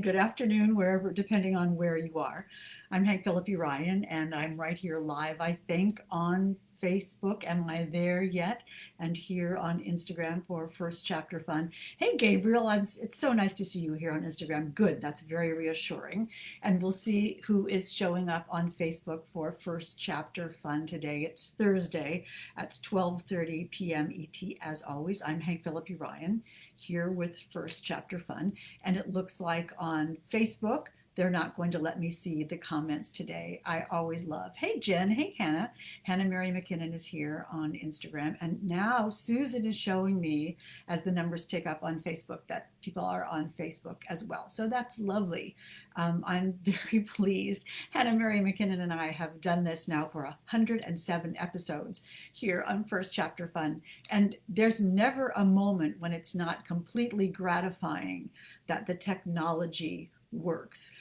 good afternoon, wherever, depending on where you are. I'm Hank Philippi Ryan, and I'm right here live, I think, on Facebook. Am I there yet? And here on Instagram for First Chapter Fun. Hey, Gabriel, it's so nice to see you here on Instagram. Good, that's very reassuring. And we'll see who is showing up on Facebook for First Chapter Fun today. It's Thursday at 12:30 p.m. ET. As always, I'm Hank Philippi Ryan here with First Chapter Fun. And it looks like on Facebook, they're not going to let me see the comments today. I always love, hey Jen, hey Hannah. Hannah Mary McKinnon is here on Instagram. And now Susan is showing me, as the numbers tick up on Facebook, that people are on Facebook as well. So that's lovely. I'm very pleased. Hannah Mary McKinnon and I have done this now for 107 episodes here on First Chapter Fun. And there's never a moment when it's not completely gratifying that the technology works.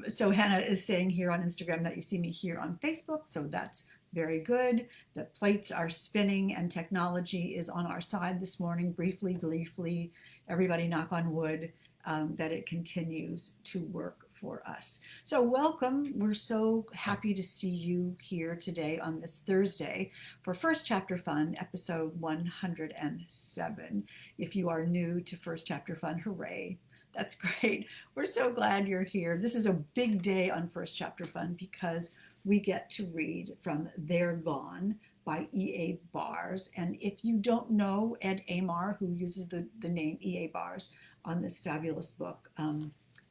So Hannah is saying here on Instagram that you see me here on Facebook, so that's very good. The plates are spinning and technology is on our side this morning, briefly, gleefully. Everybody knock on wood that it continues to work for us. So welcome. We're so happy to see you here today on this Thursday for First Chapter Fun, episode 107. If you are new to First Chapter Fun, hooray. That's great. We're so glad you're here. This is a big day on First Chapter Fun because we get to read from They're Gone by E.A. Bars. And if you don't know Ed Aymar, who uses the name E.A. Bars on this fabulous book,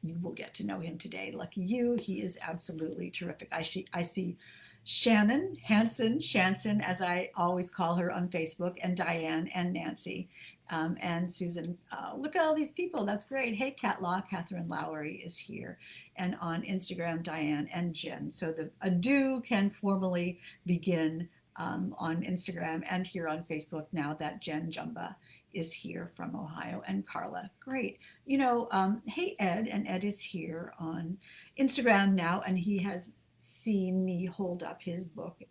you will get to know him today. Lucky you, he is absolutely terrific. I see Shannon Shanson, as I always call her on Facebook, and Diane and Nancy. And Susan, look at all these people. That's great. Hey, Cat Law, Catherine Lowry is here. And on Instagram, Diane and Jen. So the ado can formally begin on Instagram and here on Facebook now that Jen Jumba is here from Ohio, and Carla. Great. You know, hey, Ed, and Ed is here on Instagram now, and he has seen me hold up his book,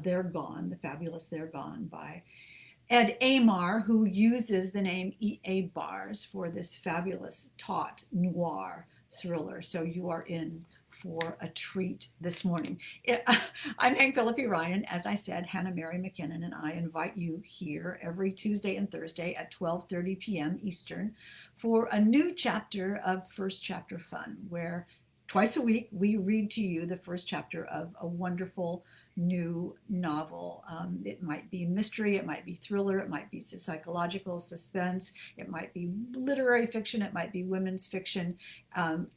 They're Gone, the fabulous They're Gone by Ed Aymar, who uses the name E.A. Bars for this fabulous taut noir thriller. So you are in for a treat this morning. I'm Hank Philippi Ryan. As I said, Hannah Mary McKinnon and I invite you here every Tuesday and Thursday at 12:30 p.m. Eastern for a new chapter of First Chapter Fun, where twice a week we read to you the first chapter of a wonderful new novel. It might be mystery, it might be thriller, it might be psychological suspense, it might be literary fiction, it might be women's fiction.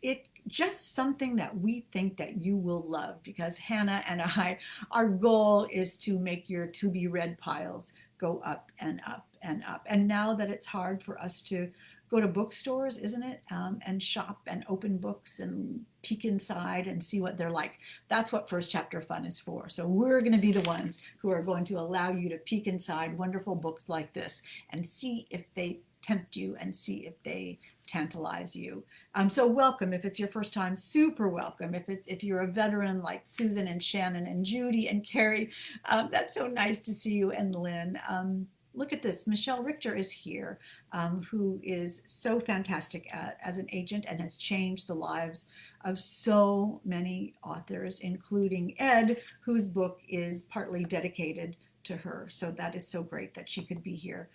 It just something that we think that you will love, because Hannah and I, our goal is to make your to be read piles go up and up and up. And now that it's hard for us to go to bookstores, isn't it? And shop and open books and peek inside and see what they're like. That's what First Chapter Fun is for. So we're going to be the ones who are going to allow you to peek inside wonderful books like this and see if they tempt you and see if they tantalize you. So welcome. If it's your first time, super welcome. If you're a veteran like Susan and Shannon and Judy and Carrie, that's so nice to see you, and Lynn. Look at this. Michelle Richter is here, who is so fantastic as an agent and has changed the lives of so many authors, including Ed, whose book is partly dedicated to her. So that is so great that she could be here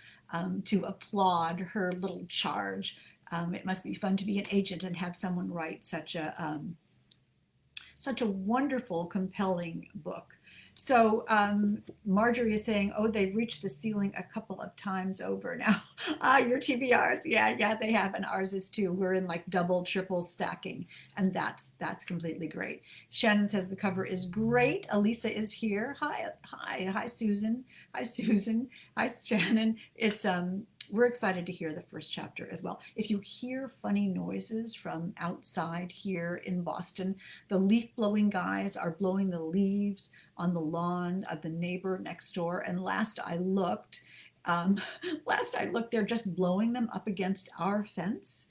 to applaud her little charge. It must be fun to be an agent and have someone write such a wonderful, compelling book. So Marjorie is saying, oh, they've reached the ceiling a couple of times over now. Your TBRs, yeah, they have, and ours is too. We're in like double, triple stacking, and that's completely great. Shannon says the cover is great. Elisa is here. Hi, Susan. Hi, Shannon. It's we're excited to hear the first chapter as well. If you hear funny noises from outside here in Boston, the leaf blowing guys are blowing the leaves on the lawn of the neighbor next door. And last I looked, they're just blowing them up against our fence,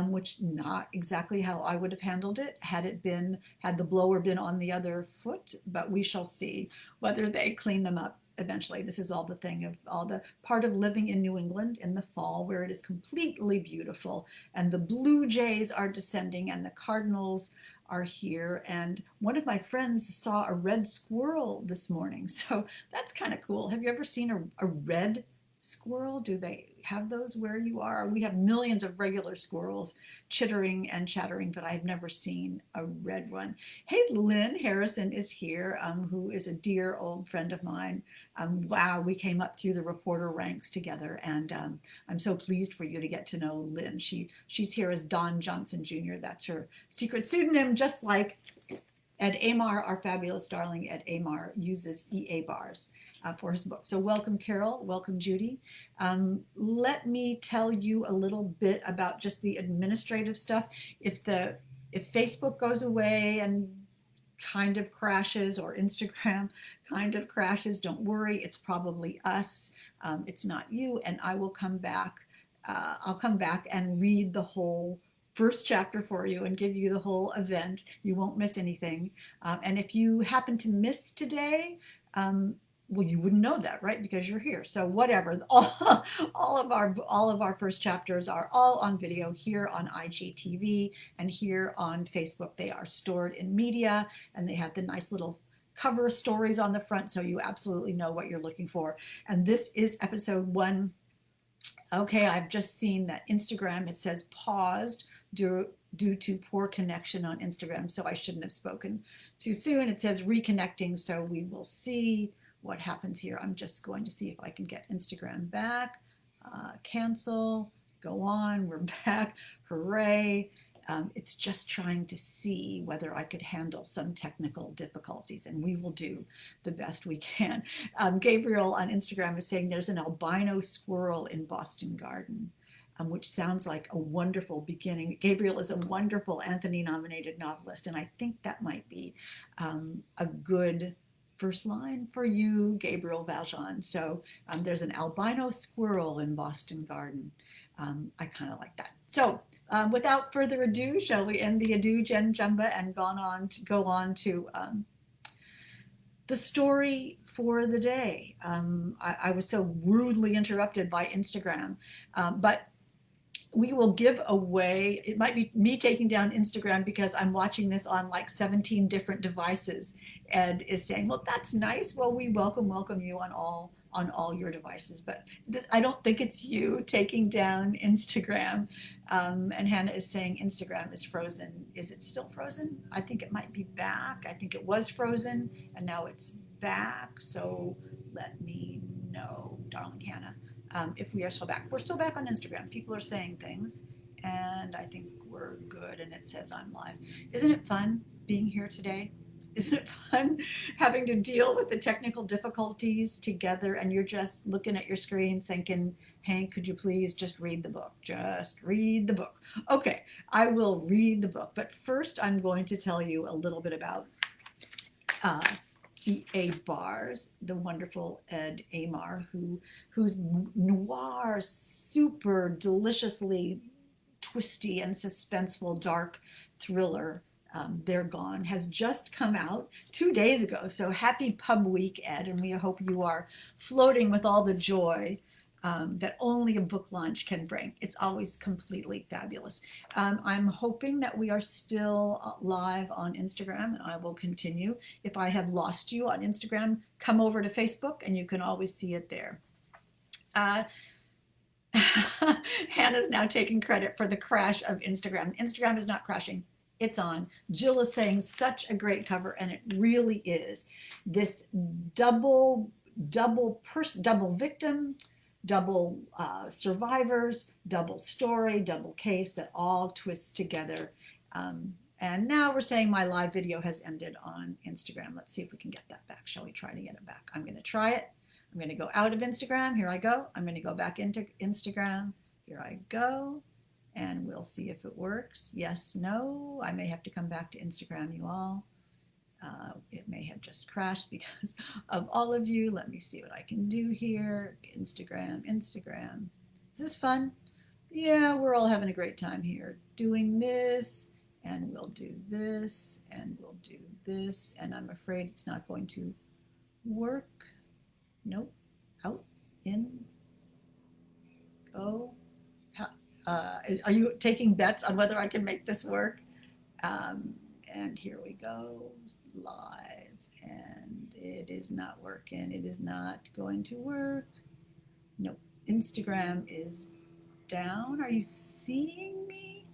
which not exactly how I would have handled it had the blower been on the other foot, but we shall see whether they clean them up eventually. This is all the thing of all the part of living in New England in the fall where it is completely beautiful and the blue jays are descending and the cardinals are here. And one of my friends saw a red squirrel this morning. So that's kind of cool. Have you ever seen a red squirrel? Do they have those where you are? We have millions of regular squirrels chittering and chattering, but I've never seen a red one. Hey, Lynn Harrison is here, who is a dear old friend of mine. Wow, we came up through the reporter ranks together, and I'm so pleased for you to get to know Lynn. She's here as Don Johnson Jr. That's her secret pseudonym, just like Ed Aymar, our fabulous darling Ed Aymar, uses E.A. bars for his book. So welcome, Carol. Welcome, Judy. Let me tell you a little bit about just the administrative stuff. If Facebook goes away and kind of crashes, or Instagram kind of crashes, don't worry. It's probably us. It's not you. And I will come back. I'll come back and read the whole first chapter for you and give you the whole event. You won't miss anything. And if you happen to miss today, well, you wouldn't know that, right? Because you're here. So whatever. All of our first chapters are all on video here on IGTV and here on Facebook. They are stored in media, and they have the nice little cover stories on the front, so you absolutely know what you're looking for. And this is episode 1. Okay, I've just seen that Instagram, it says paused due to poor connection on Instagram, so I shouldn't have spoken too soon. It says reconnecting, so we will see what happens here. I'm just going to see if I can get Instagram back. Cancel, go on, we're back, hooray. It's just trying to see whether I could handle some technical difficulties, and we will do the best we can. Gabriel on Instagram is saying there's an albino squirrel in Boston Garden, which sounds like a wonderful beginning. Gabriel is a wonderful Anthony-nominated novelist, and I think that might be a good first line for you, Gabriel Valjean. So there's an albino squirrel in Boston Garden. I kind of like that. So without further ado, shall we end the ado, Jen Jumba, and go on to the story for the day. I was so rudely interrupted by Instagram, but we will give away, it might be me taking down Instagram because I'm watching this on like 17 different devices. Ed is saying, well, that's nice. Well, we welcome you on all your devices, but I don't think it's you taking down Instagram. And Hannah is saying Instagram is frozen. Is it still frozen? I think it might be back. I think it was frozen and now it's back. So let me know, darling Hannah, if we are still back. We're still back on Instagram. People are saying things and I think we're good. And it says I'm live. Isn't it fun being here today? Isn't it fun having to deal with the technical difficulties together, and you're just looking at your screen thinking, Hank, could you please just read the book? Just read the book. Okay, I will read the book, but first I'm going to tell you a little bit about E.A. Bars, the wonderful Ed Aymar, whose noir, super deliciously twisty and suspenseful dark thriller, They're Gone, has just come out 2 days ago. So happy Pub Week, Ed, and we hope you are floating with all the joy that only a book launch can bring. It's always completely fabulous. I'm hoping that we are still live on Instagram, and I will continue. If I have lost you on Instagram, come over to Facebook, and you can always see it there. Hannah's now taking credit for the crash of Instagram. Instagram is not crashing. It's on. Jill is saying such a great cover, and it really is. This double victim, double survivors, double story, double case that all twists together. And now we're saying my live video has ended on Instagram. Let's see if we can get that back. Shall we try to get it back? I'm going to try it. I'm going to go out of Instagram. Here I go. I'm going to go back into Instagram. Here I go. And we'll see if it works. Yes, no. I may have to come back to Instagram, you all. It may have just crashed because of all of you. Let me see what I can do here. Instagram. Is this fun? Yeah, we're all having a great time here. Doing this, and we'll do this, and we'll do this, and I'm afraid it's not going to work. Nope. Out. In. Go. Are you taking bets on whether I can make this work? And here we go, live. And it is not working. It is not going to work. Nope. Instagram is down. Are you seeing me?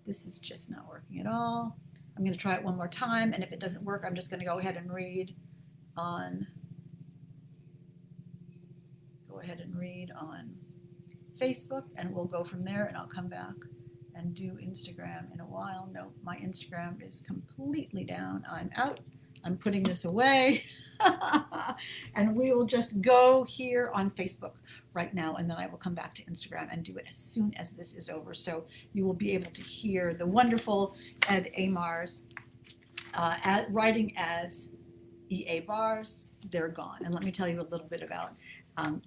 This is just not working at all. I'm going to try it one more time, and if it doesn't work, I'm just going to go ahead and read on Facebook, and we'll go from there, and I'll come back and do Instagram in a while. No, my Instagram is completely down. I'm out. I'm putting this away. And we will just go here on Facebook right now, and then I will come back to Instagram and do it as soon as this is over. So you will be able to hear the wonderful Ed Aymar's writing as E.A. bars. They're gone. And let me tell you a little bit about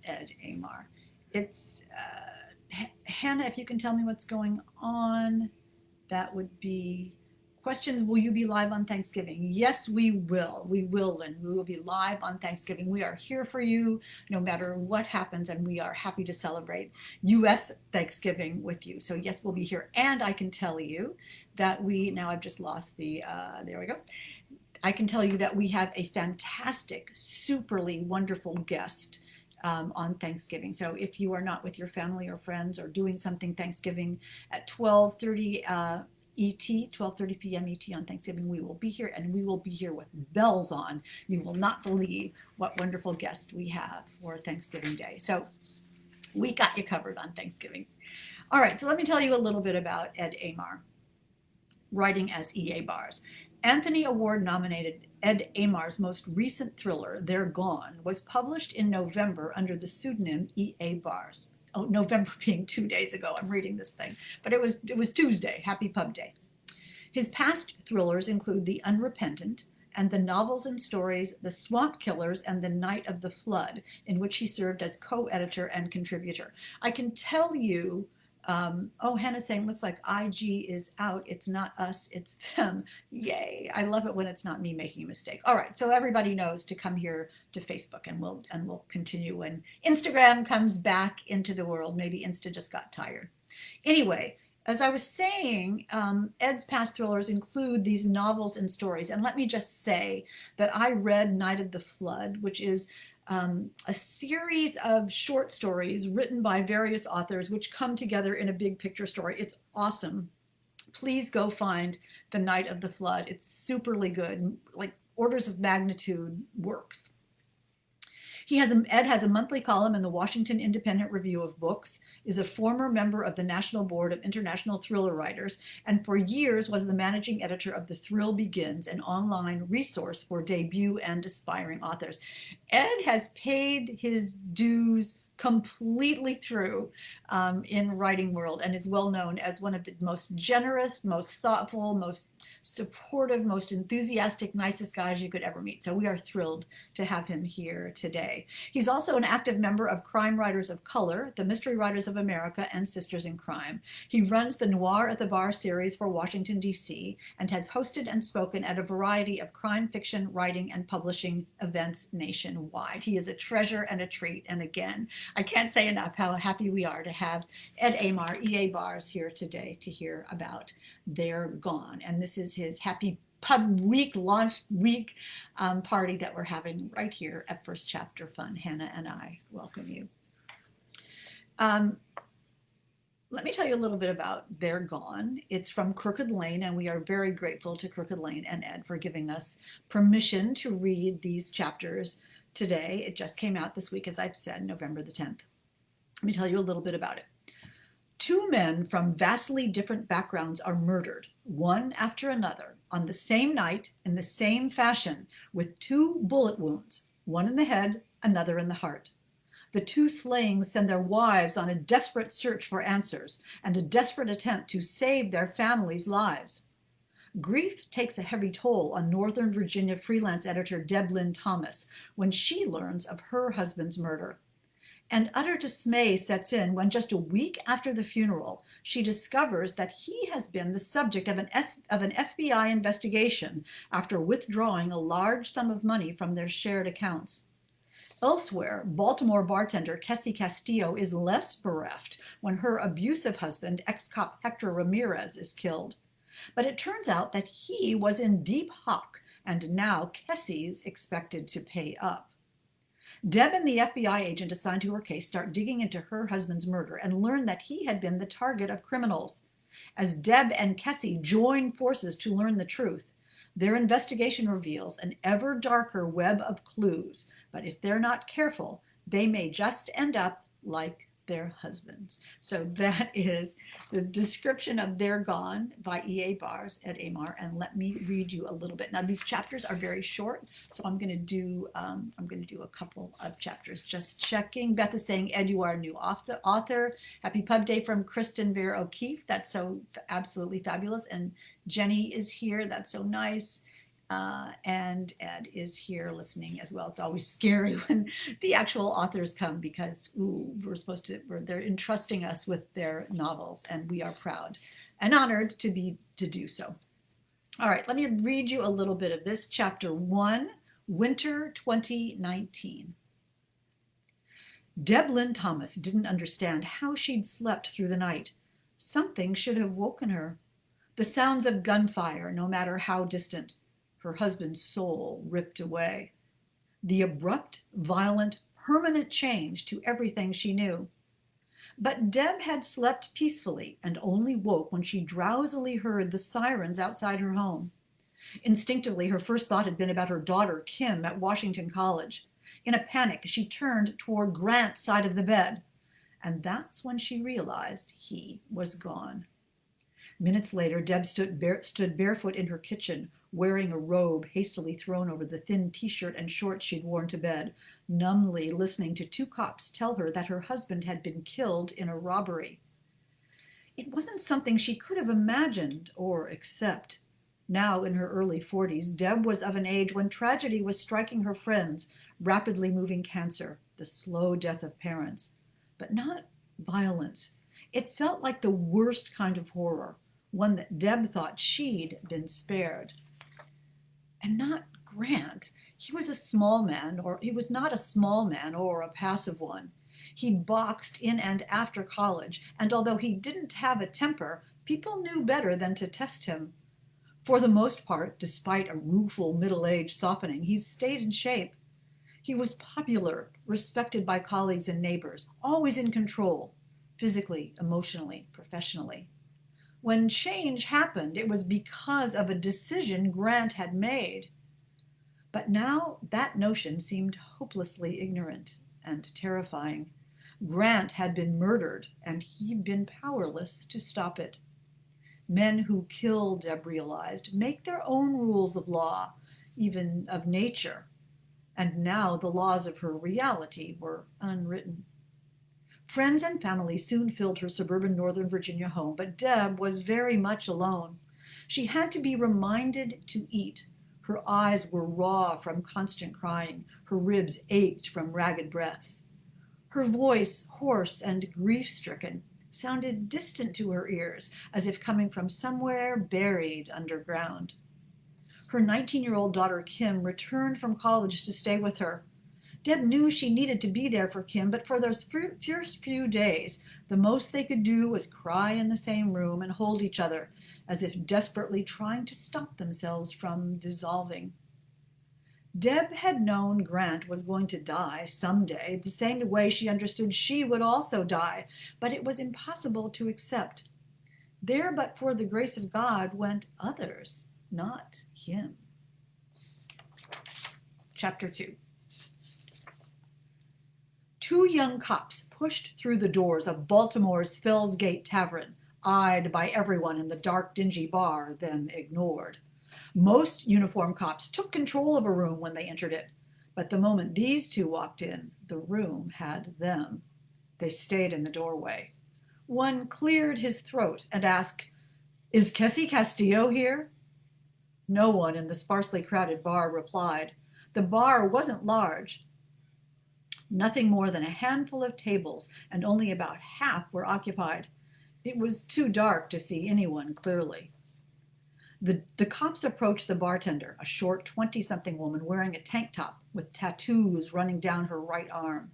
Ed Aymar. It's Hannah, if you can tell me what's going on, that would be questions. Will you be live on Thanksgiving? Yes, we will. We will, and we will be live on Thanksgiving. We are here for you no matter what happens, and we are happy to celebrate U.S. Thanksgiving with you. So yes, we'll be here. And I can tell you that now I've just lost the, there we go. I can tell you that we have a fantastic, superly wonderful guest on Thanksgiving. So if you are not with your family or friends or doing something Thanksgiving at 12:30 ET, 12:30 p.m. ET on Thanksgiving, we will be here, and we will be here with bells on. You will not believe what wonderful guests we have for Thanksgiving Day. So we got you covered on Thanksgiving. All right, so let me tell you a little bit about Ed Aymar, writing as E.A. Bars. Anthony Award-nominated Ed Aymar's most recent thriller, They're Gone, was published in November under the pseudonym E.A. Bars. Oh, November being 2 days ago. I'm reading this thing. But it was Tuesday. Happy Pub Day. His past thrillers include The Unrepentant and the novels and stories The Swamp Killers and The Night of the Flood, in which he served as co-editor and contributor. I can tell you, oh, Hannah's saying, looks like IG is out. It's not us, it's them. Yay. I love it when it's not me making a mistake. All right, so everybody knows to come here to Facebook, and we'll continue when Instagram comes back into the world. Maybe Insta just got tired. Anyway, as I was saying, Ed's past thrillers include these novels and stories. And let me just say that I read Night of the Flood, which is a series of short stories written by various authors which come together in a big picture story. It's awesome. Please go find The Night of the Flood. It's superly good, like orders of magnitude works. Ed has a monthly column in the Washington Independent Review of Books, is a former member of the National Board of International Thriller Writers, and for years was the managing editor of The Thrill Begins, an online resource for debut and aspiring authors. Ed has paid his dues completely through in writing world, and is well known as one of the most generous, most thoughtful, most supportive, most enthusiastic, nicest guys you could ever meet. So we are thrilled to have him here today. He's also an active member of Crime Writers of Color, the Mystery Writers of America, and Sisters in Crime. He runs the Noir at the Bar series for Washington, D.C., and has hosted and spoken at a variety of crime fiction writing and publishing events nationwide. He is a treasure and a treat, and again, I can't say enough how happy we are to have Ed Aymar, E.A. Bars, here today to hear about They're Gone. And this is his Happy Pub Week, launch week party that we're having right here at First Chapter Fun. Hannah and I welcome you. Let me tell you a little bit about They're Gone. It's from Crooked Lane, and we are very grateful to Crooked Lane and Ed for giving us permission to read these chapters today. It just came out this week, as I've said, November the 10th. Let me tell you a little bit about it. Two men from vastly different backgrounds are murdered, one after another, on the same night, in the same fashion, with two bullet wounds, one in the head, another in the heart. The two slayings send their wives on a desperate search for answers and a desperate attempt to save their families' lives. Grief takes a heavy toll on Northern Virginia freelance editor Deb Lynn Thomas when she learns of her husband's murder. And utter dismay sets in when, just a week after the funeral, she discovers that he has been the subject of an FBI investigation after withdrawing a large sum of money from their shared accounts. Elsewhere, Baltimore bartender Kessie Castillo is less bereft when her abusive husband, ex-cop Hector Ramirez, is killed. But it turns out that he was in deep hock, and now Kessie's expected to pay up. Deb and the FBI agent assigned to her case start digging into her husband's murder and learn that he had been the target of criminals. As Deb and Kessie join forces to learn the truth, their investigation reveals an ever darker web of clues, but if they're not careful, they may just end up like their husbands. So that is the description of They're Gone by E.A. Barr's Ed Aymar, and let me read you a little bit. Now these chapters are very short, so I'm going to do a couple of chapters. Just checking. Beth is saying, Ed, you are a new author. Happy Pub Day from Kristen Bear O'Keefe. That's so absolutely fabulous. And Jenny is here. That's so nice. And Ed is here listening as well. It's always scary when the actual authors come because they're entrusting us with their novels, and we are proud and honored to do so. All right, let me read you a little bit of this. Chapter 1, Winter 2019. Deb Lynn Thomas didn't understand how she'd slept through the night. Something should have woken her. The sounds of gunfire, no matter how distant. Her husband's soul ripped away. The abrupt, violent, permanent change to everything she knew. But Deb had slept peacefully and only woke when she drowsily heard the sirens outside her home. Instinctively, her first thought had been about her daughter, Kim, at Washington College. In a panic, she turned toward Grant's side of the bed. And that's when she realized he was gone. Minutes later, Deb stood barefoot in her kitchen, wearing a robe hastily thrown over the thin t-shirt and shorts she'd worn to bed, numbly listening to two cops tell her that her husband had been killed in a robbery. It wasn't something she could have imagined or accept. Now, in her early 40s, Deb was of an age when tragedy was striking her friends, rapidly moving cancer, the slow death of parents. But not violence. It felt like the worst kind of horror, one that Deb thought she'd been spared. And not Grant. He was not a small man or a passive one. He'd boxed in and after college, and although he didn't have a temper, people knew better than to test him. For the most part, despite a rueful middle-age softening, he stayed in shape. He was popular, respected by colleagues and neighbors, always in control, physically, emotionally, professionally. When change happened, it was because of a decision Grant had made. But now that notion seemed hopelessly ignorant and terrifying. Grant had been murdered, and he'd been powerless to stop it. Men who kill, Deb realized, make their own rules of law, even of nature. And now the laws of her reality were unwritten. Friends and family soon filled her suburban Northern Virginia home, but Deb was very much alone. She had to be reminded to eat. Her eyes were raw from constant crying. Her ribs ached from ragged breaths. Her voice, hoarse and grief-stricken, sounded distant to her ears, as if coming from somewhere buried underground. Her 19-year-old daughter, Kim, returned from college to stay with her. Deb knew she needed to be there for Kim, but for those first few days, the most they could do was cry in the same room and hold each other, as if desperately trying to stop themselves from dissolving. Deb had known Grant was going to die someday, the same way she understood she would also die, but it was impossible to accept. There, but for the grace of God, went others, not him. Chapter 2. Two young cops pushed through the doors of Baltimore's Fells Gate Tavern, eyed by everyone in the dark, dingy bar, then ignored. Most uniformed cops took control of a room when they entered it, but the moment these two walked in, the room had them. They stayed in the doorway. One cleared his throat and asked, "Is Kessie Castillo here?" No one in the sparsely crowded bar replied. The bar wasn't large. Nothing more than a handful of tables, and only about half were occupied. It was too dark to see anyone clearly. The cops approached the bartender, a short 20-something woman wearing a tank top with tattoos running down her right arm.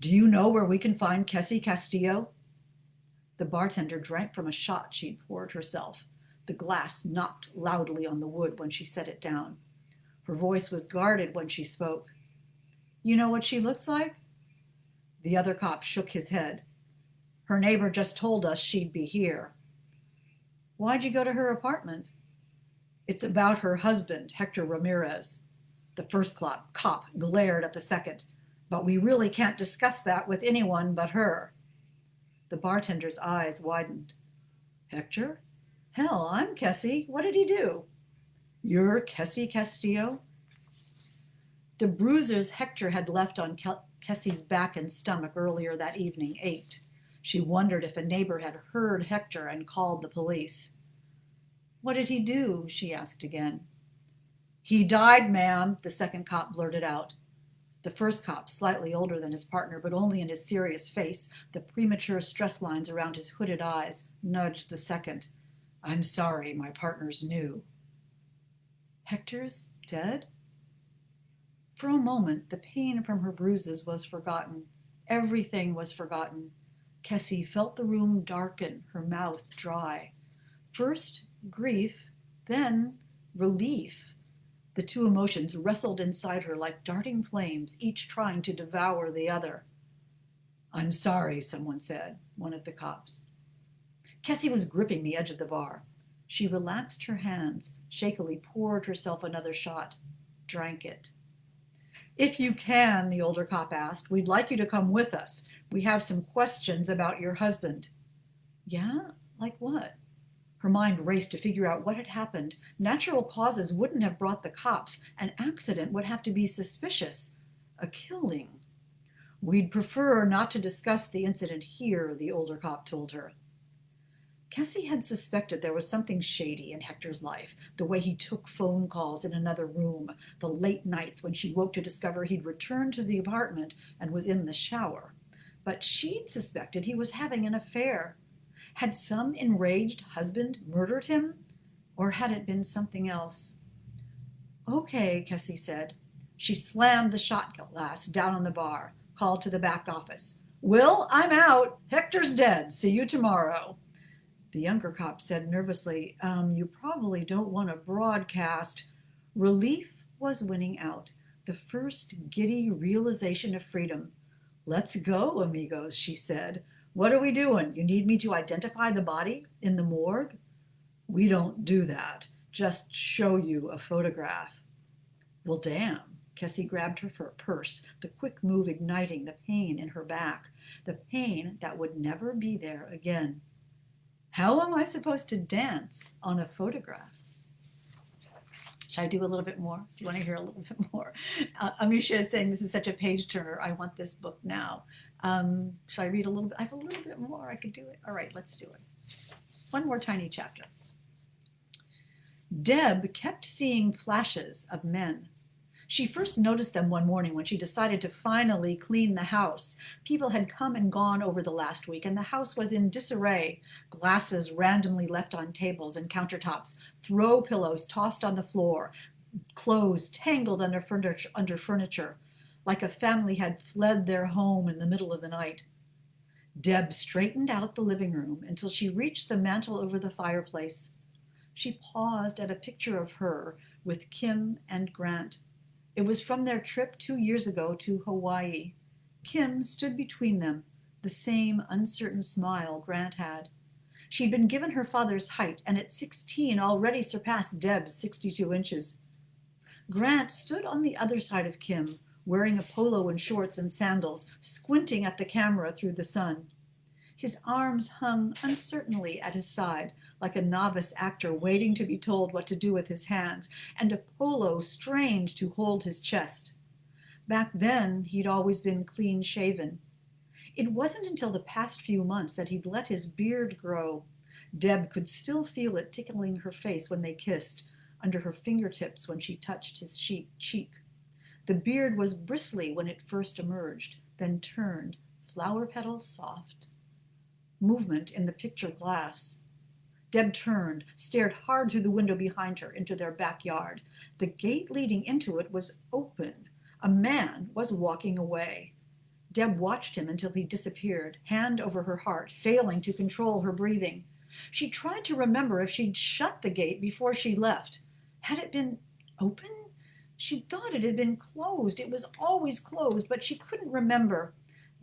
Do you know where we can find Kessie Castillo? The bartender drank from a shot she'd poured herself. The glass knocked loudly on the wood when she set it down. Her voice was guarded when she spoke. You know what she looks like? The other cop shook his head. Her neighbor just told us she'd be here. Why'd you go to her apartment? It's about her husband, Hector Ramirez. The first cop glared at the second. But we really can't discuss that with anyone but her. The bartender's eyes widened. Hector? Hell, I'm Kessie. What did he do? You're Kessie Castillo? The bruises Hector had left on Kessie's back and stomach earlier that evening ached. She wondered if a neighbor had heard Hector and called the police. What did he do? She asked again. He died, ma'am, the second cop blurted out. The first cop, slightly older than his partner, but only in his serious face, the premature stress lines around his hooded eyes, nudged the second. I'm sorry, my partner's new. Hector's dead? For a moment, the pain from her bruises was forgotten. Everything was forgotten. Kessie felt the room darken, her mouth dry. First, grief, then relief. The two emotions wrestled inside her like darting flames, each trying to devour the other. I'm sorry, someone said, one of the cops. Kessie was gripping the edge of the bar. She relaxed her hands, shakily poured herself another shot, drank it. If you can, the older cop asked, we'd like you to come with us. We have some questions about your husband. Yeah? Like what? Her mind raced to figure out what had happened. Natural causes wouldn't have brought the cops. An accident would have to be suspicious. A killing. We'd prefer not to discuss the incident here, the older cop told her. Kessie had suspected there was something shady in Hector's life, the way he took phone calls in another room, the late nights when she woke to discover he'd returned to the apartment and was in the shower. But she'd suspected he was having an affair. Had some enraged husband murdered him? Or had it been something else? Okay, Kessie said. She slammed the shot glass down on the bar, called to the back office. Will, I'm out. Hector's dead. See you tomorrow. The younger cop said nervously, you probably don't want to broadcast. Relief was winning out, the first giddy realization of freedom. Let's go, amigos, she said. What are we doing? You need me to identify the body in the morgue? We don't do that. Just show you a photograph. Well, damn. Kessie grabbed her purse, the quick move igniting the pain in her back, the pain that would never be there again. How am I supposed to dance on a photograph? Should I do a little bit more? Do you want to hear a little bit more? Amisha is saying this is such a page turner. I want this book now. Should I read a little bit? I have a little bit more. I could do it. All right, let's do it. One more tiny chapter. Deb kept seeing flashes of men. She first noticed them one morning when she decided to finally clean the house. People had come and gone over the last week, and the house was in disarray. Glasses randomly left on tables and countertops, throw pillows tossed on the floor, clothes tangled under furniture, like a family had fled their home in the middle of the night. Deb straightened out the living room until she reached the mantel over the fireplace. She paused at a picture of her with Kim and Grant. It was from their trip 2 years ago to Hawaii. Kim stood between them, the same uncertain smile Grant had. She'd been given her father's height, and at 16 already surpassed Deb's 62 inches. Grant stood on the other side of Kim, wearing a polo and shorts and sandals, squinting at the camera through the sun. His arms hung uncertainly at his side, like a novice actor waiting to be told what to do with his hands, and a polo strained to hold his chest. Back then, he'd always been clean-shaven. It wasn't until the past few months that he'd let his beard grow. Deb could still feel it tickling her face when they kissed, under her fingertips when she touched his cheek. The beard was bristly when it first emerged, then turned, flower petals soft. Movement in the picture glass. Deb turned, stared hard through the window behind her into their backyard. The gate leading into it was open. A man was walking away. Deb watched him until he disappeared, hand over her heart, failing to control her breathing. She tried to remember if she'd shut the gate before she left. Had it been open? She thought it had been closed. It was always closed, but she couldn't remember.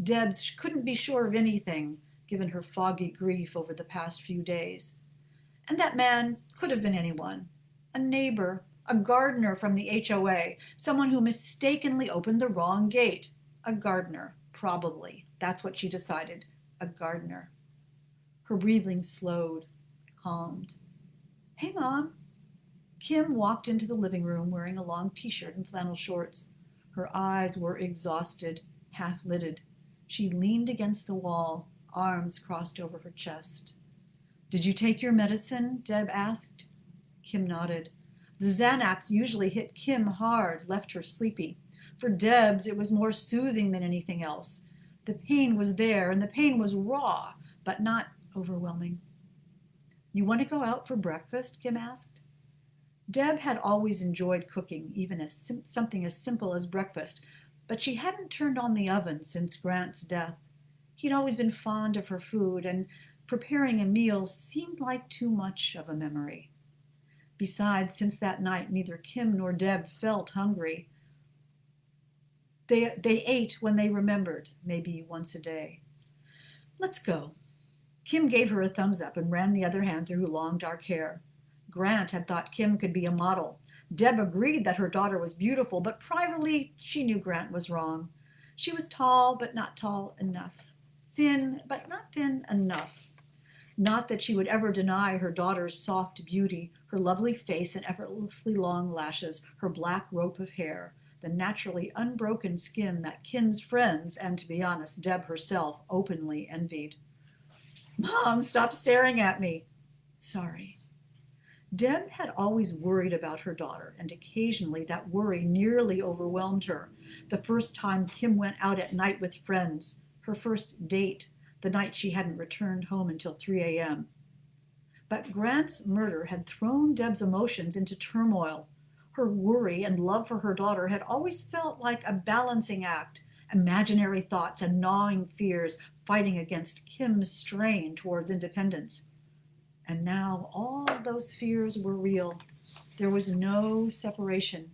Deb couldn't be sure of anything, given her foggy grief over the past few days. And that man could have been anyone. A neighbor, a gardener from the HOA, someone who mistakenly opened the wrong gate. A gardener, probably. That's what she decided. A gardener. Her breathing slowed, calmed. "Hey, Mom." Kim walked into the living room wearing a long t-shirt and flannel shorts. Her eyes were exhausted, half-lidded. She leaned against the wall, arms crossed over her chest. "Did you take your medicine?" Deb asked. Kim nodded. The Xanax usually hit Kim hard, left her sleepy. For Deb's, it was more soothing than anything else. The pain was there, and the pain was raw, but not overwhelming. "You want to go out for breakfast?" Kim asked. Deb had always enjoyed cooking, even as something as simple as breakfast, but she hadn't turned on the oven since Grant's death. He'd always been fond of her food, and preparing a meal seemed like too much of a memory. Besides, since that night, neither Kim nor Deb felt hungry. They ate when they remembered, maybe once a day. "Let's go." Kim gave her a thumbs up and ran the other hand through her long dark hair. Grant had thought Kim could be a model. Deb agreed that her daughter was beautiful, but privately she knew Grant was wrong. She was tall, but not tall enough. Thin, but not thin enough. Not that she would ever deny her daughter's soft beauty, her lovely face and effortlessly long lashes, her black rope of hair, the naturally unbroken skin that Kim's friends, and to be honest, Deb herself, openly envied. "Mom, stop staring at me." "Sorry." Deb had always worried about her daughter, and occasionally that worry nearly overwhelmed her. The first time Kim went out at night with friends, her first date, the night she hadn't returned home until 3 a.m. But Grant's murder had thrown Deb's emotions into turmoil. Her worry and love for her daughter had always felt like a balancing act, imaginary thoughts and gnawing fears fighting against Kim's strain towards independence. And now all those fears were real. There was no separation.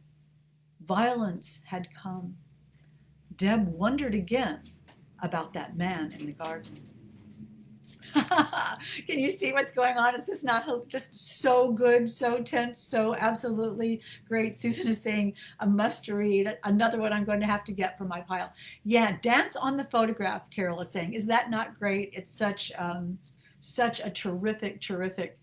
Violence had come. Deb wondered again about that man in the garden. Can you see what's going on? Is this not just so good, so tense, so absolutely great? Susan is saying a must read, another one I'm going to have to get from my pile. Yeah, dance on the photograph, Carol is saying. Is that not great? It's such a terrific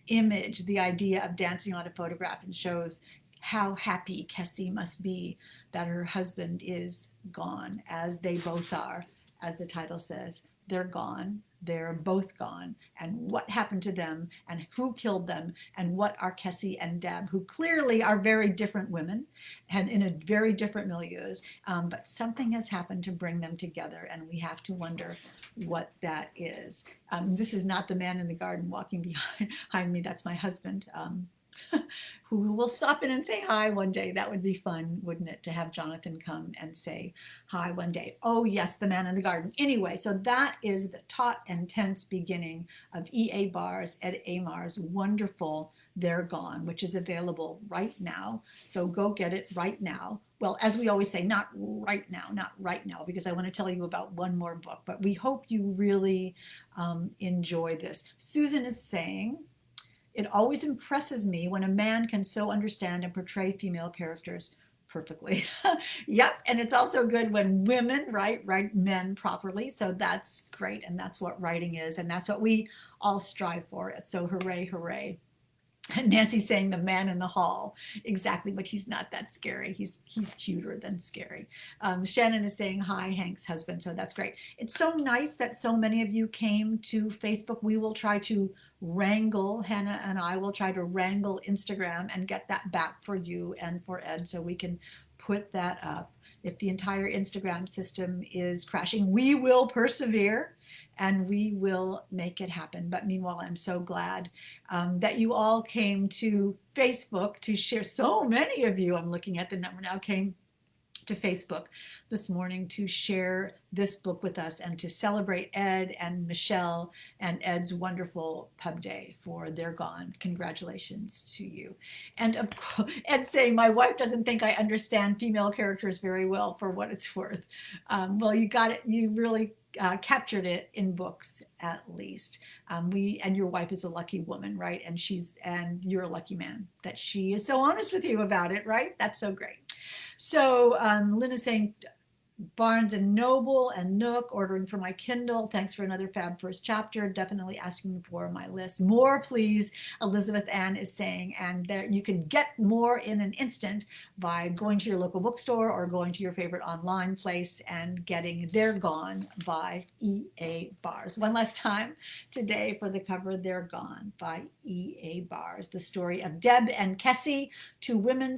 image, the idea of dancing on a photograph, and shows how happy Cassie must be that her husband is gone, as they both are, as the title says. They're gone. They're both gone. And what happened to them, and who killed them, and what are Cassie and Deb, who clearly are very different women and in a very different milieus, but something has happened to bring them together, and we have to wonder what that is. This is not the man in the garden walking behind me. That's my husband. Who will stop in and say hi one day. That would be fun, wouldn't it, to have Jonathan come and say hi one day. Oh yes, the man in the garden. Anyway, so that is the taut and tense beginning of E.A. Barr's, Ed Aymar's wonderful They're Gone, which is available right now. So go get it right now. Well, as we always say, not right now, because I want to tell you about one more book, but we hope you really enjoy this. Susan is saying, "It always impresses me when a man can so understand and portray female characters perfectly." Yep, and it's also good when women write men properly. So that's great, and that's what writing is, and that's what we all strive for. So hooray, hooray. Nancy's saying the man in the hall. Exactly, but he's not that scary. He's cuter than scary. Shannon is saying hi, Hank's husband, so that's great. It's so nice that so many of you came to Facebook. We will try to wrangle, Hannah and I will try to wrangle Instagram and get that back for you and for Ed so we can put that up. If the entire Instagram system is crashing, we will persevere. and we will make it happen. But meanwhile, I'm so glad that you all came to Facebook to share. So many of you, I'm looking at the number now, came to Facebook this morning to share this book with us and to celebrate Ed and Michelle and Ed's wonderful pub day for They're Gone. Congratulations to you. And of course, Ed saying, my wife doesn't think I understand female characters very well, for what it's worth. Well, you got it. You really captured it in books, at least. And your wife is a lucky woman, right? And you're a lucky man that she is so honest with you about it, right? That's so great. So Lynn is saying, Barnes and Noble and Nook, ordering for my Kindle. Thanks for another fab first chapter. Definitely asking for my list. More, please, Elizabeth Ann is saying. And there you can get more in an instant by going to your local bookstore or going to your favorite online place and getting They're Gone by E.A. Bars. One last time today for the cover, They're Gone by E.A. Bars. The story of Deb and Kessie, two women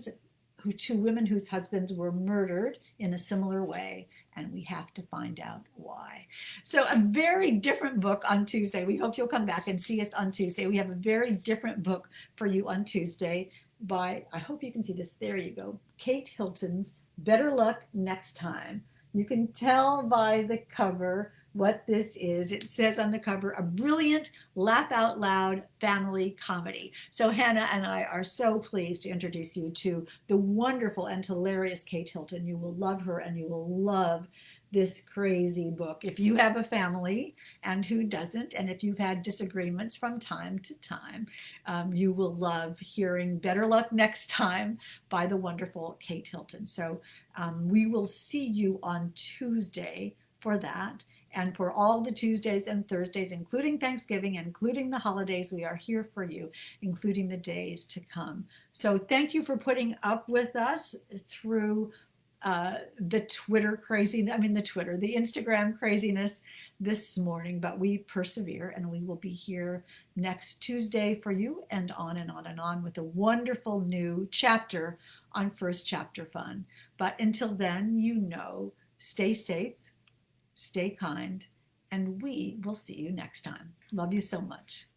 whose husbands were murdered in a similar way, and we have to find out why. So a very different book on Tuesday. We hope you'll come back and see us on Tuesday. We have a very different book for you on Tuesday by, I hope you can see this, there you go, Kate Hilton's Better Luck Next Time. You can tell by the cover what this is. It says on the cover, a brilliant, laugh out loud family comedy. So Hannah and I are so pleased to introduce you to the wonderful and hilarious Kate Hilton. You will love her and you will love this crazy book. If you have a family, and who doesn't, and if you've had disagreements from time to time, you will love hearing Better Luck Next Time by the wonderful Kate Hilton. So we will see you on Tuesday for that. And for all the Tuesdays and Thursdays, including Thanksgiving, including the holidays, we are here for you, including the days to come. So thank you for putting up with us through the Instagram craziness this morning, but we persevere, and we will be here next Tuesday for you, and on and on and on with a wonderful new chapter on First Chapter Fun. But until then, stay safe, stay kind, and we will see you next time. Love you so much.